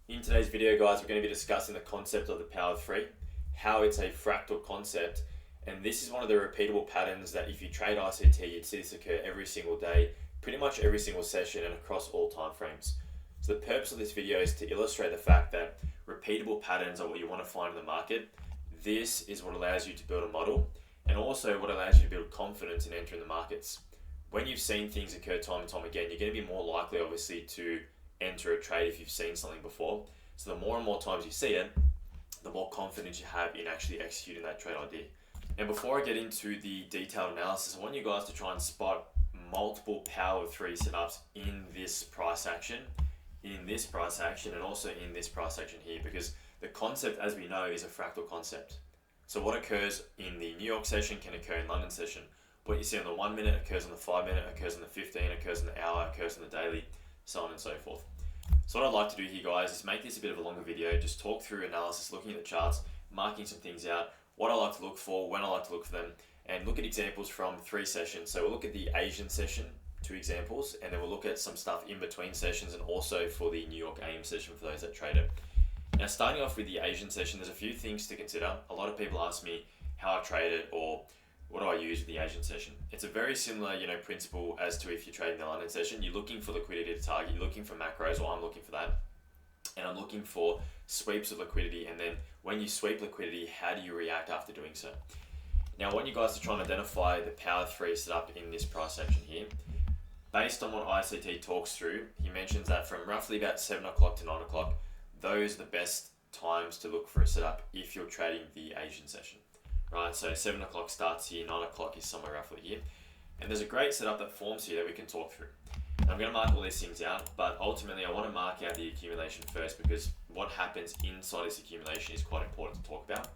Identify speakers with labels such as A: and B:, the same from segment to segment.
A: In today's video, guys, we're going to be discussing the concept of the power of three, how it's a fractal concept, and this is one of the repeatable patterns that if you trade ICT, you'd see this occur every single day, pretty much every single session and across all time frames. So the purpose of this video is to illustrate the fact that repeatable patterns are what you want to find in the market. This is what allows you to build a model and also what allows you to build confidence in entering the markets. When you've seen things occur time and time again, you're going to be more likely, obviously, to enter a trade if you've seen something before. So the more and more times you see it, the more confidence you have in actually executing that trade idea. Now, before I get into the detailed analysis, I want you guys to try and spot multiple power of three setups in this price action, and also in this price action here, because the concept, as we know, is a fractal concept. So what occurs in the New York session can occur in London session. What you see on the 1 minute occurs on the 5 minute, occurs on the 15, occurs on the hour, occurs on the daily, so on and so forth. So what I'd like to do here, guys, is make this a bit of a longer video, just talk through analysis, looking at the charts, marking some things out, what I like to look for, when I like to look for them, and look at examples from 3 sessions. So we'll look at the Asian session, 2 examples, and then we'll look at some stuff in between sessions and also for the New York AM session for those that trade it. Now, starting off with the Asian session, there's a few things to consider. A lot of people ask me how I trade it or what do I use with the Asian session. It's a very similar, principle as to if you're trading the London session. You're looking for liquidity to target, you're looking for macros, or I'm looking for that. And I'm looking for sweeps of liquidity, and then when you sweep liquidity, how do you react after doing so? Now, I want you guys to try and identify the power 3 setup in this price action here. Based on what ICT talks through, he mentions that from roughly about 7 o'clock to 9 o'clock, those are the best times to look for a setup if you're trading the Asian session. Right, so 7 o'clock starts here, 9 o'clock is somewhere roughly here. And there's a great setup that forms here that we can talk through. And I'm going to mark all these things out, but ultimately I want to mark out the accumulation first because what happens inside this accumulation is quite important to talk about.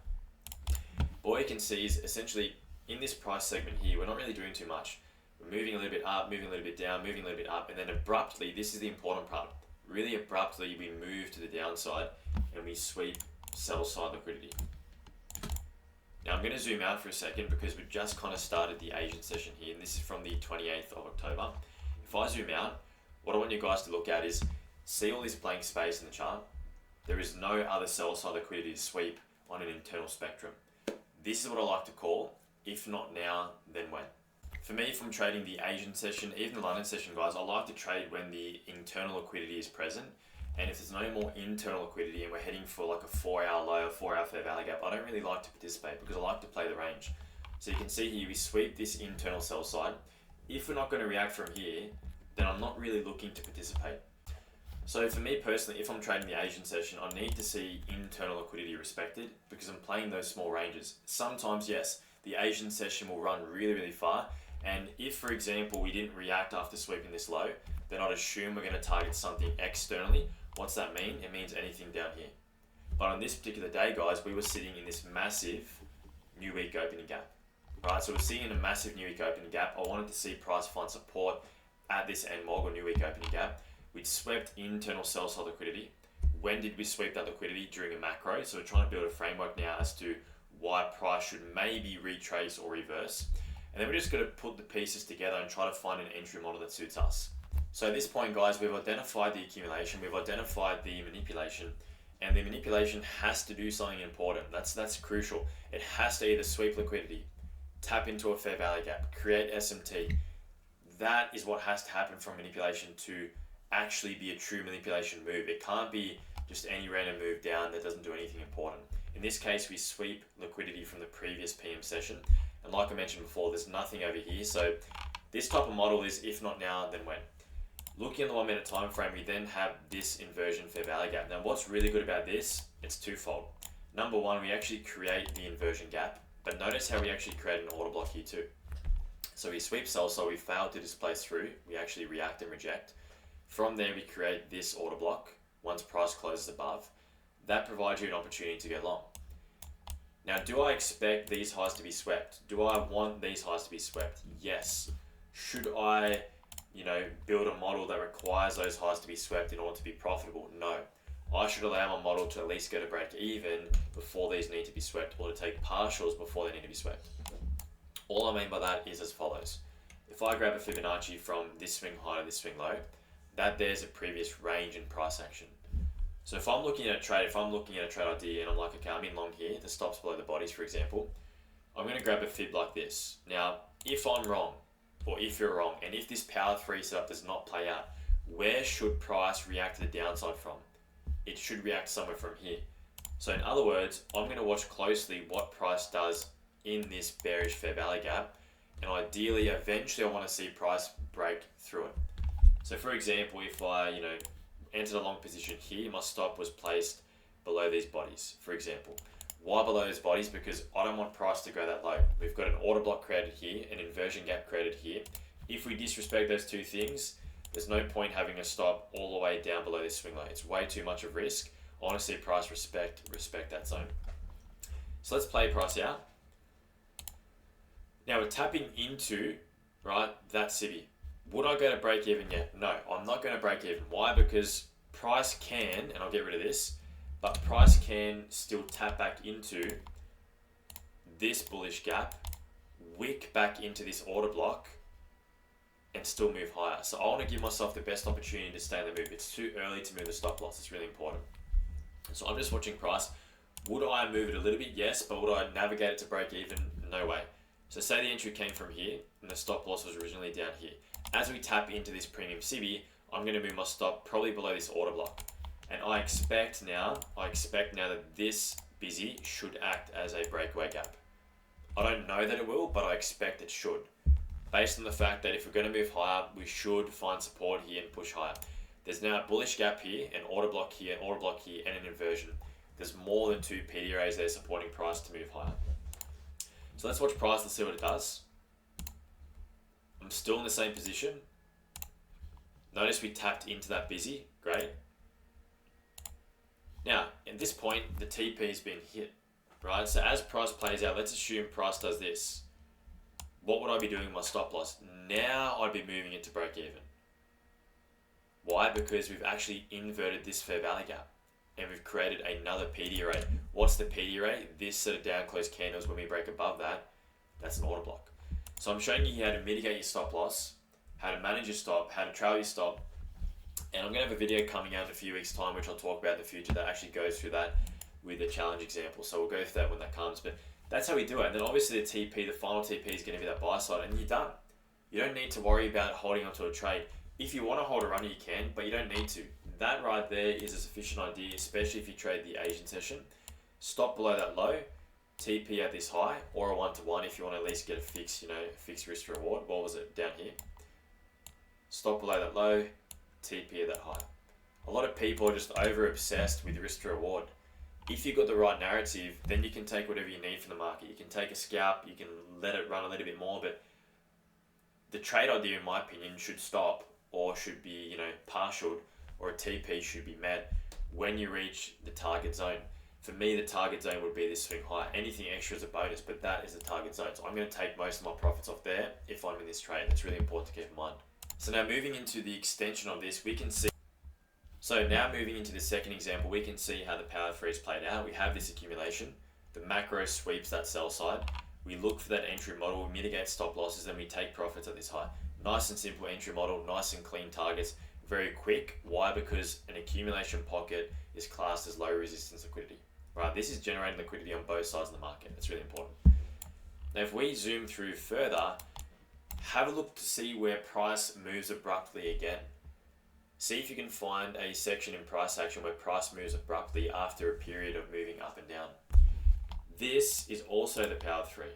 A: But what you can see is essentially in this price segment here, we're not really doing too much. We're moving a little bit up, moving a little bit down, moving a little bit up, and then abruptly, this is the important part, really abruptly we move to the downside and we sweep sell side liquidity. Now I'm going to zoom out for a second because we just kind of started the Asian session here, and this is from the 28th of October. If I zoom out, what I want you guys to look at is see all this blank space in the chart. There is no other sell side liquidity to sweep on an internal spectrum. This is what I like to call, if not now, then when. For me, if I'm trading the Asian session, even the London session, guys, I like to trade when the internal liquidity is present. And if there's no more internal liquidity and we're heading for like a 4-hour low, 4-hour fair value gap, I don't really like to participate because I like to play the range. So you can see here, we sweep this internal sell side. If we're not going to react from here, then I'm not really looking to participate. So for me personally, if I'm trading the Asian session, I need to see internal liquidity respected because I'm playing those small ranges. Sometimes, yes, the Asian session will run really, really far. And if, for example, we didn't react after sweeping this low, then I'd assume we're going to target something externally. What's that mean? It means anything down here. But on this particular day, guys, we were sitting in this massive new week opening gap. Right, so we're sitting in a massive new week opening gap. I wanted to see price find support at this NMOG or new week opening gap. We'd swept internal sell side liquidity. When did we sweep that liquidity? During a macro. So we're trying to build a framework now as to why price should maybe retrace or reverse. And then we're just going to put the pieces together and try to find an entry model that suits us. So at this point, guys, we've identified the accumulation, we've identified the manipulation, and the manipulation has to do something important. That's crucial. It has to either sweep liquidity, tap into a fair value gap, create SMT. That is what has to happen from manipulation to actually be a true manipulation move. It can't be just any random move down that doesn't do anything important. In this case, we sweep liquidity from the previous PM session. And like I mentioned before, there's nothing over here. So this type of model is if not now, then when. Looking at the 1 minute time frame, we then have this inversion fair value gap. Now what's really good about this, it's twofold. Number one, we actually create the inversion gap, but notice how we actually create an order block here too. So we sweep sell, so we fail to displace through, we actually react and reject. From there we create this order block once price closes above. That provides you an opportunity to go long. Now, do I expect these highs to be swept? Do I want these highs to be swept? Yes. Should I build a model that requires those highs to be swept in order to be profitable? No. I should allow my model to at least go to break even before these need to be swept, or to take partials before they need to be swept. All I mean by that is as follows. If I grab a Fibonacci from this swing high to this swing low, that there's a previous range in price action. So if I'm looking at a trade, idea and I'm like, okay, I'm in long here, the stops below the bodies, for example, I'm going to grab a fib like this. Now, if I'm wrong, or if you're wrong, and if this power 3 setup does not play out, where should price react to the downside from? It should react somewhere from here. So in other words, I'm going to watch closely what price does in this bearish fair value gap, and ideally, eventually, I want to see price break through it. So for example, if I, entered a long position here, my stop was placed below these bodies, for example. Why below those bodies? Because I don't want price to go that low. We've got an order block created here, an inversion gap created here. If we disrespect those two things, there's no point having a stop all the way down below this swing line. It's way too much of risk. I want to see price respect that zone. So let's play price out. Now we're tapping into, right, that civvy. Would I go to break even yet? No, I'm not going to break even. Why? Because price can, and I'll get rid of this, but price can still tap back into this bullish gap, wick back into this order block, and still move higher. So I want to give myself the best opportunity to stay in the move. It's too early to move the stop loss. It's really important. So I'm just watching price. Would I move it a little bit? Yes, but would I navigate it to break even? No way. So say the entry came from here and the stop loss was originally down here. As we tap into this premium civvy, I'm going to move my stop probably below this order block. And I expect now that this busy should act as a breakaway gap. I don't know that it will, but I expect it should. Based on the fact that if we're going to move higher, we should find support here and push higher. There's now a bullish gap here, an order block here, and an inversion. There's more than 2 PD arrays there supporting price to move higher. So let's watch price, let's see what it does. I'm still in the same position. Notice we tapped into that busy, great. Now, at this point, the TP has been hit, right? So as price plays out, let's assume price does this. What would I be doing with my stop loss? Now I'd be moving it to break even. Why? Because we've actually inverted this fair value gap and we've created another PD array. What's the PD array? This set of down close candles, when we break above that, that's an order block. So I'm showing you how to mitigate your stop loss, how to manage your stop, how to trail your stop, and I'm going to have a video coming out in a few weeks' time which I'll talk about in the future that actually goes through that with a challenge example. So we'll go through that when that comes, but that's how we do it. And then obviously the TP, the final TP is going to be that buy side, and you're done. You don't need to worry about holding onto a trade. If you want to hold a runner, you can, but you don't need to. That right there is a sufficient idea, especially if you trade the Asian session. Stop below that low, TP at this high, or a 1-to-1 if you want to at least get a fixed risk to reward. What was it down here? Stop below that low, TP at that high. A lot of people are just over obsessed with risk to reward. If you've got the right narrative, then you can take whatever you need from the market. You can take a scalp, you can let it run a little bit more, but the trade idea, in my opinion, should stop or should be, partialed, or a TP should be met when you reach the target zone. For me, the target zone would be this swing high. Anything extra is a bonus, but that is the target zone. So I'm going to take most of my profits off there if I'm in this trade. It's really important to keep in mind. So now moving into the extension of this, we can see. So now moving into the second example, we can see how the power 3 is played out. We have this accumulation. The macro sweeps that sell side. We look for that entry model, we mitigate stop losses, and we take profits at this high. Nice and simple entry model, nice and clean targets, very quick. Why? Because an accumulation pocket is classed as low resistance liquidity. Right, this is generating liquidity on both sides of the market. That's really important. Now, if we zoom through further, have a look to see where price moves abruptly again. See if you can find a section in price action where price moves abruptly after a period of moving up and down. This is also the power 3.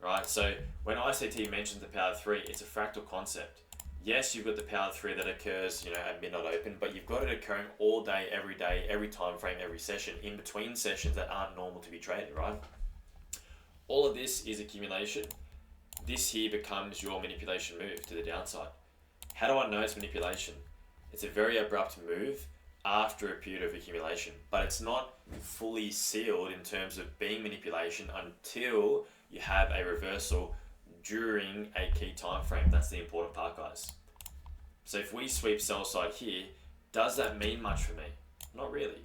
A: Right, so when ICT mentions the power 3, it's a fractal concept. Yes, you've got the power 3 that occurs, at midnight open, but you've got it occurring all day, every time frame, every session, in between sessions that aren't normal to be traded, right? All of this is accumulation. This here becomes your manipulation move to the downside. How do I know it's manipulation? It's a very abrupt move after a period of accumulation, but it's not fully sealed in terms of being manipulation until you have a reversal during a key time frame. That's the important part, guys. So if we sweep sell side here, does that mean much for me? Not really.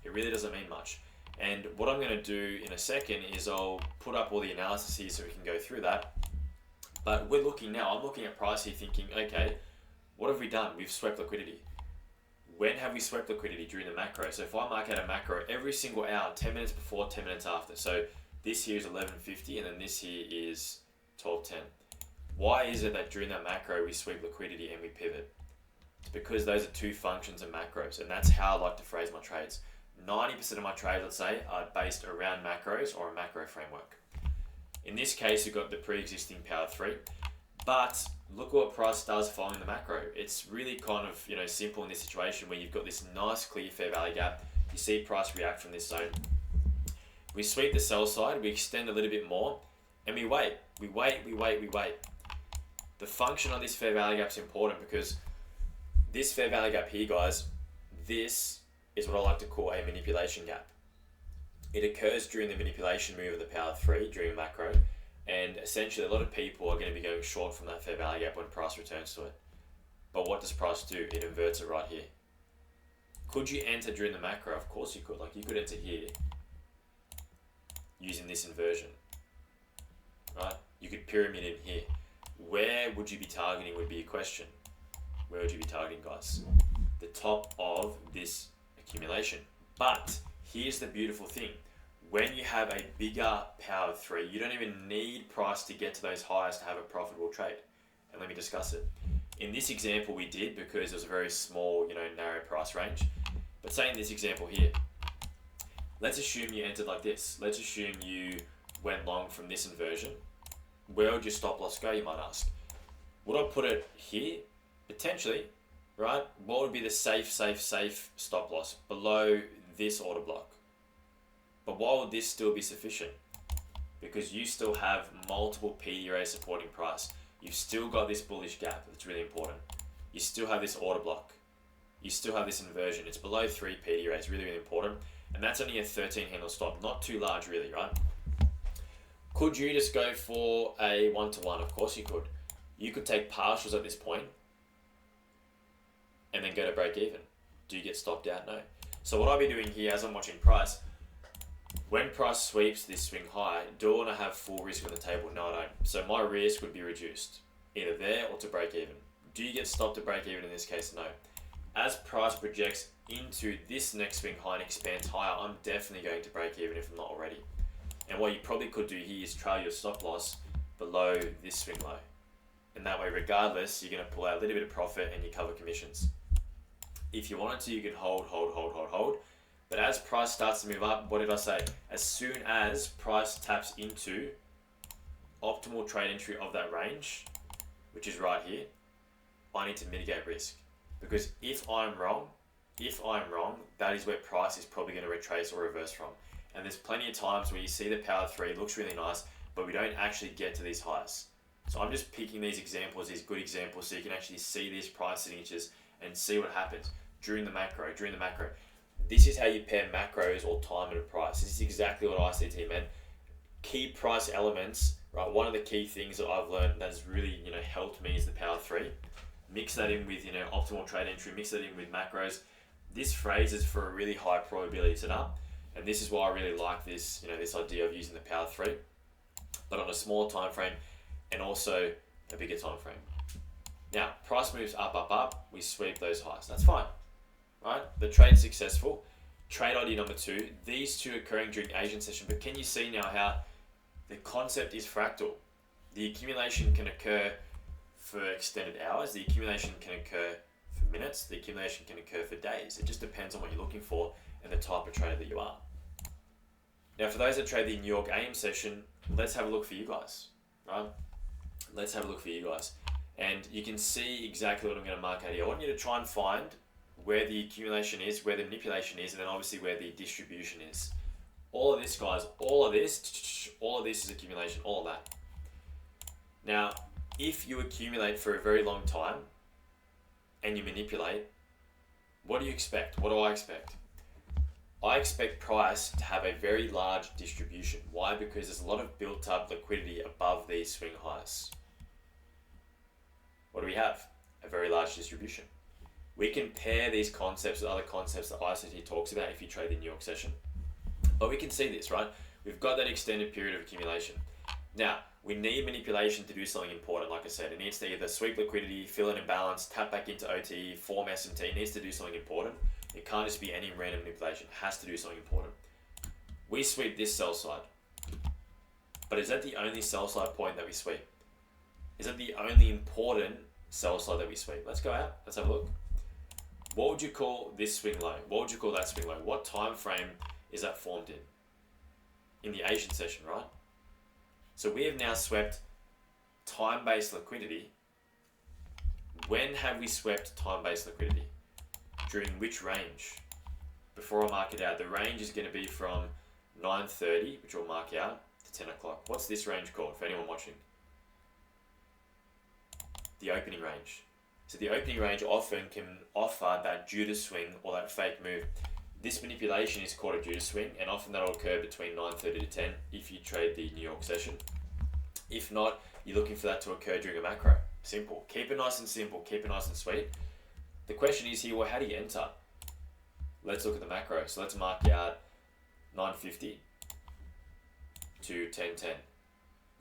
A: It really doesn't mean much. And what I'm going to do in a second is I'll put up all the analysis here so we can go through that. But I'm looking at price here thinking, okay, what have we done? We've swept liquidity. When have we swept liquidity? During the macro. So if I mark out a macro every single hour, 10 minutes before, 10 minutes after. So this here is 11:50 and then this here is 12:10. Why is it that during that macro we sweep liquidity and we pivot? It's because those are two functions of macros, and that's how I like to phrase my trades. 90% of my trades, let's say, are based around macros or a macro framework. In this case, we've got the pre-existing power 3, but look what price does following the macro. It's really kind of simple in this situation where you've got this nice clear fair value gap. You see price react from this zone. We sweep the sell side, we extend a little bit more, and we wait. We wait. The function on this fair value gap is important because this fair value gap here, guys, this is what I like to call a manipulation gap. It occurs during the manipulation move of the power 3 during macro, and essentially a lot of people are going to be going short from that fair value gap when price returns to it. But what does price do? It inverts it right here. Could you enter during the macro? Of course you could. Like you could enter here using this inversion, right? You could pyramid in here. Where would you be targeting would be a question. Where would you be targeting, guys? The top of this accumulation. But here's the beautiful thing. When you have a bigger power 3, you don't even need price to get to those highs to have a profitable trade. And let me discuss it. In this example we did because it was a very small, narrow price range. But say in this example here, let's assume you entered like this. Let's assume you went long from this inversion. Where would your stop loss go, you might ask? Would I put it here? Potentially, right? What would be the safe stop loss? Below this order block. But why would this still be sufficient? Because you still have multiple PDRA supporting price. You've still got this bullish gap. That's really important. You still have this order block. You still have this inversion. It's below 3 PDRA. It's really important. And that's only a 13 handle stop. Not too large really, right? Could you just go for a 1-to-1? Of course you could. You could take partials at this point and then go to break even. Do you get stopped out? No. So what I'll be doing here as I'm watching price, when price sweeps this swing high, do I want to have full risk on the table? No, I don't. So my risk would be reduced, either there or to break even. Do you get stopped to break even in this case? No. As price projects into this next swing high and expands higher, I'm definitely going to break even if I'm not already. And what you probably could do here is trail your stop loss below this swing low. And that way, regardless, you're going to pull out a little bit of profit and you cover commissions. If you wanted to, you could hold. But as price starts to move up, what did I say? As soon as price taps into optimal trade entry of that range, which is right here, I need to mitigate risk. Because if I'm wrong, that is where price is probably going to retrace or reverse from. And there's plenty of times where you see the power 3 looks really nice, but we don't actually get to these highs. So I'm just picking these examples, these good examples, so you can actually see these price signatures and see what happens during the macro. This is how you pair macros or time and price. This is exactly what ICT meant. Key price elements, right? One of the key things that I've learned that's really, helped me is the power 3. Mix that in with, optimal trade entry, mix that in with macros. This phrase is for a really high probability setup. And this is why I really like this, this idea of using the power 3, but on a smaller time frame and also a bigger time frame. Now, price moves up, we sweep those highs. That's fine, right? The trade's successful. Trade idea number 2, these two occurring during Asian session, but can you see now how the concept is fractal? The accumulation can occur for extended hours, the accumulation can occur for minutes, the accumulation can occur for days. It just depends on what you're looking for and the type of trader that you are. Now, for those that trade the New York AM session, let's have a look for you guys, right? Let's have a look for you guys. And you can see exactly what I'm going to mark out here. I want you to try and find where the accumulation is, where the manipulation is, and then obviously where the distribution is. All of this, guys, all of this is accumulation, all of that. Now, if you accumulate for a very long time and you manipulate, what do you expect? What do I expect? I expect price to have a very large distribution. Why? Because there's a lot of built up liquidity above these swing highs. What do we have? A very large distribution. We can pair these concepts with other concepts that ICT talks about if you trade the New York session. But we can see this, right? We've got that extended period of accumulation. Now, We need manipulation to do something important. Like I said, it needs to either sweep liquidity, fill an imbalance, tap back into OT, form S&T. It needs to do something important. It can't just be any random manipulation. It has to do something important. We sweep this sell side. But is that the only sell side point that we sweep? Is that the only important sell side that we sweep? Let's go out. Let's have a look. What would you call this swing low? What would you call that swing low? What time frame is that formed in? In the Asian session, right? So we have now swept time-based liquidity. When have we swept time-based liquidity? During which range? Before I mark it out, the range is going to be from 9:30, which we'll mark out, to 10 o'clock. What's this range called for anyone watching? The opening range. So the opening range often can offer that Judas swing or that fake move. This manipulation is called a Judas swing, and often that will occur between 9:30 to 10 if you trade the New York session. If not, you're looking for that to occur during a macro. Simple. Keep it nice and simple. Keep it nice and sweet. The question is here, well, how do you enter? Let's look at the macro. So let's mark out 9:50 to 10:10.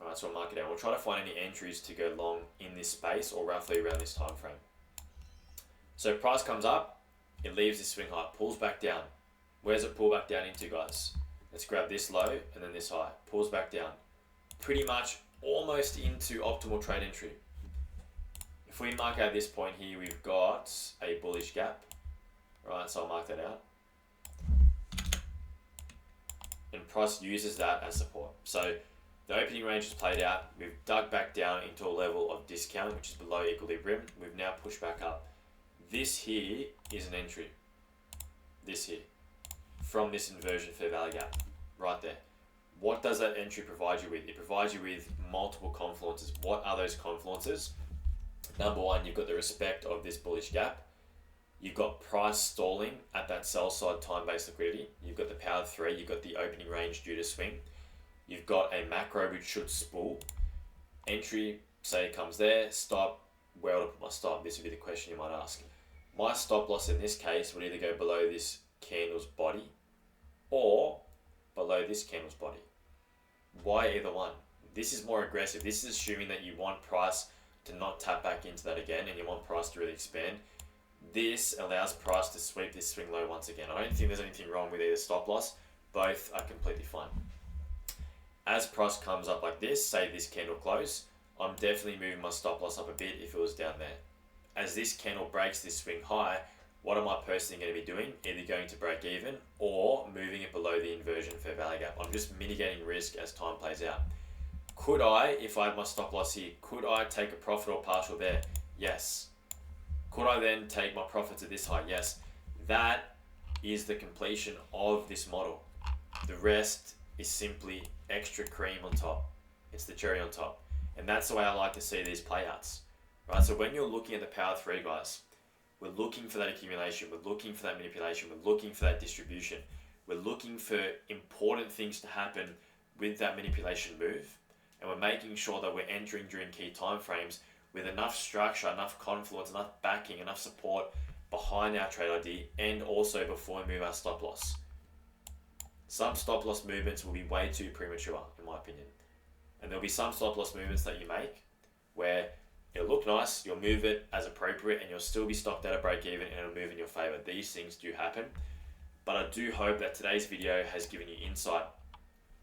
A: Alright, so we'll mark it out. We'll try to find any entries to go long in this space or roughly around this time frame. So price comes up, it leaves this swing high, pulls back down. Where's it pull back down into, guys? Let's grab this low and then this high. Pulls back down. Pretty much almost into optimal trade entry. If we mark out this point here, we've got a bullish gap. Right, so I'll mark that out. And price uses that as support. So the opening range is played out. We've dug back down into a level of discount, which is below equilibrium. We've now pushed back up. This here is an entry. This here. From this inversion fair value gap. Right there. What does that entry provide you with? It provides you with multiple confluences. What are those confluences? Number one, you've got the respect of this bullish gap. You've got price stalling at that sell side time-based liquidity. You've got the power 3. You've got the opening range due to swing. You've got a macro which should spool. Entry, say it comes there. Stop. Where would I put my stop? This would be the question you might ask. My stop loss in this case would either go below this candle's body or below this candle's body. Why either one? This is more aggressive. This is assuming that you want price to not tap back into that again and you want price to really expand. This allows price to sweep this swing low once again. I don't think there's anything wrong with either stop loss. Both are completely fine. As price comes up like this, say this candle close, I'm definitely moving my stop loss up a bit if it was down there. As this candle breaks this swing high, what am I personally going to be doing? Either going to break even or moving it below the inversion fair value gap. I'm just mitigating risk as time plays out. Could I, if I had my stop loss here, could I take a profit or partial there? Yes. Could I then take my profits at this high? Yes. That is the completion of this model. The rest is simply extra cream on top. It's the cherry on top. And that's the way I like to see these playouts. Right? So when you're looking at the power 3, guys, we're looking for that accumulation, we're looking for that manipulation, we're looking for that distribution. We're looking for important things to happen with that manipulation move. And we're making sure that we're entering during key time frames with enough structure, enough confluence, enough backing, enough support behind our trade ID, and also before we move our stop loss. Some stop loss movements will be way too premature, in my opinion. And there'll be some stop loss movements that you make where it'll look nice, you'll move it as appropriate, and you'll still be stopped at a break even and it'll move in your favor. These things do happen. But I do hope that today's video has given you insight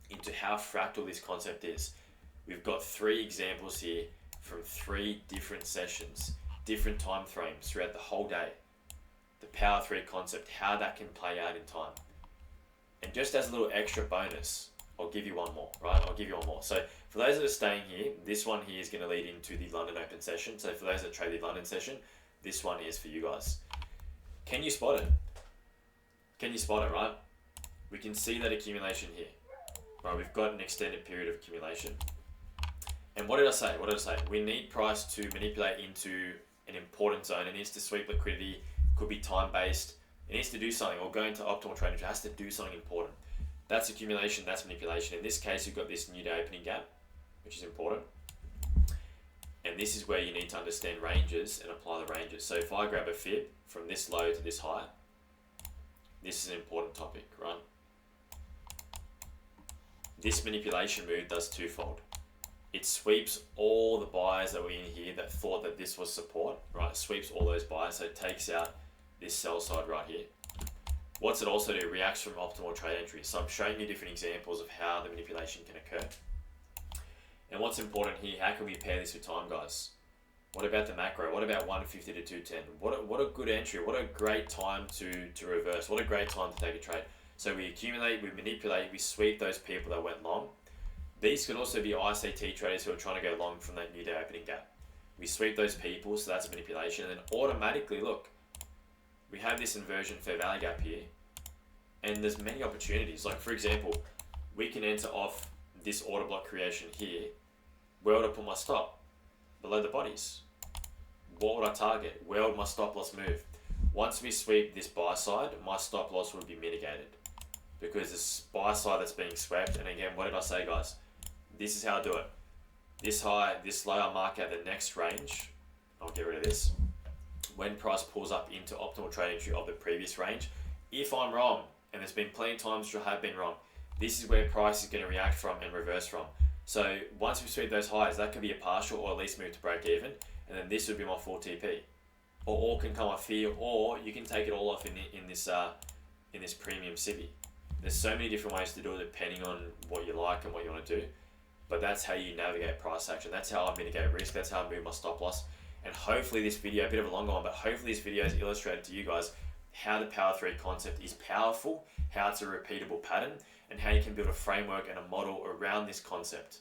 A: into how fractal this concept is. We've got 3 examples here from 3 different sessions, different time frames throughout the whole day. The power 3 concept, how that can play out in time. And just as a little extra bonus, I'll give you one more, right? I'll give you one more. So for those that are staying here, this one here is going to lead into the London Open session. So for those that trade the London session, this one is for you guys. Can you spot it? Can you spot it, right? We can see that accumulation here. Right, we've got an extended period of accumulation. And what did I say? What did I say? We need price to manipulate into an important zone. It needs to sweep liquidity, could be time-based. It needs to do something or go into optimal trade. It has to do something important. That's accumulation, that's manipulation. In this case, you've got this new day opening gap, which is important. And this is where you need to understand ranges and apply the ranges. So if I grab a fib from this low to this high, this is an important topic, right? This manipulation move does twofold. it sweeps all the buyers that were in here that thought that this was support, right? It sweeps all those buyers, so it takes out this sell side right here. What's it also do? Reacts from optimal trade entry. So I'm showing you different examples of how the manipulation can occur. And what's important here, how can we pair this with time, guys? What about the macro? What about 150 to 210? What a good entry. What a great time to reverse. What a great time to take a trade. So we accumulate, we manipulate, we sweep those people that went long. These could also be ICT traders who are trying to go long from that new day opening gap. We sweep those people, so that's manipulation, and then automatically, look, we have this inversion fair value gap here, and there's many opportunities. Like for example, we can enter off this order block creation here. Where would I put my stop? Below the bodies. What would I target? Where would my stop loss move? Once we sweep this buy side, my stop loss would be mitigated because this buy side that's being swept. And again, what did I say, guys? This is how I do it. This high, this low, I mark out the next range. I'll get rid of this. When price pulls up into optimal trade entry of the previous range, if I'm wrong, and there's been plenty of times which I have been wrong, this is where price is going to react from and reverse from. So once we sweep those highs, that could be a partial or at least move to break even, and then this would be my full TP. Or all can come off here, or you can take it all off in this premium civvy. There's so many different ways to do it depending on what you like and what you want to do. But that's how you navigate price action. That's how I mitigate risk. That's how I move my stop loss. And hopefully this video, a bit of a longer one, but hopefully this video has illustrated to you guys how the Power 3 concept is powerful, how it's a repeatable pattern, and how you can build a framework and a model around this concept.